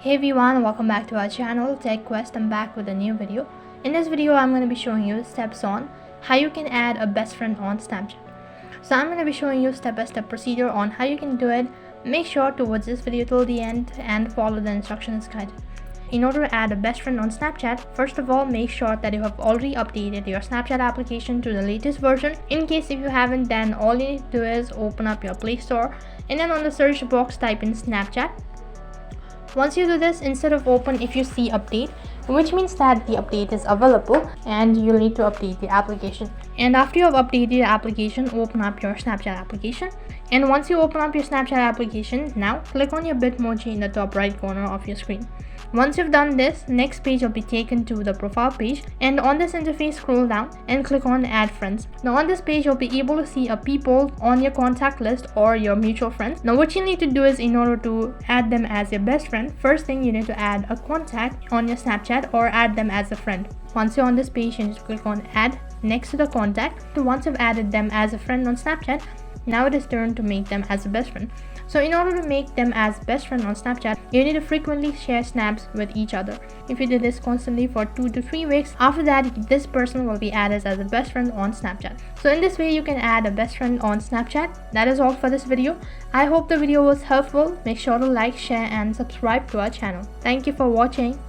Hey everyone, welcome back to our channel Tech Quest. I'm back with a new video. In this video, I'm going to be showing you steps on how you can add a best friend on Snapchat. So I'm going to be showing you step-by-step procedure on how you can do it. Make sure to watch this video till the end and follow the instructions guide. In order to add a best friend on Snapchat, first of all, make sure that you have already updated your Snapchat application to the latest version. In case if you haven't, then all you need to do is open up your Play Store and then on the search box type in Snapchat. Once you do this, instead of open, if you see update, which means that the update is available and you'll need to update the application. And after you have updated the application, open up your Snapchat application. And once you open up your Snapchat application, now click on your Bitmoji in the top right corner of your screen. Once you've done this, next page will be taken to the profile page, and on this interface scroll down and click on add friends. Now on this page you'll be able to see a people on your contact list or your mutual friends. Now what you need to do is, in order to add them as your best friend, first thing you need to add a contact on your Snapchat or add them as a friend. Once you're on this page, you just click on add next to the contact. So once you've added them as a friend on Snapchat, now it is turn to make them as a best friend. So in order to make them as best friend on Snapchat, you need to frequently share snaps with each other. If you do this constantly for 2 to 3 weeks, after that this person will be added as a best friend on Snapchat. So in this way you can add a best friend on Snapchat. That is all for this video. I hope the video was helpful. Make sure to like, share and subscribe to our channel. Thank you for watching.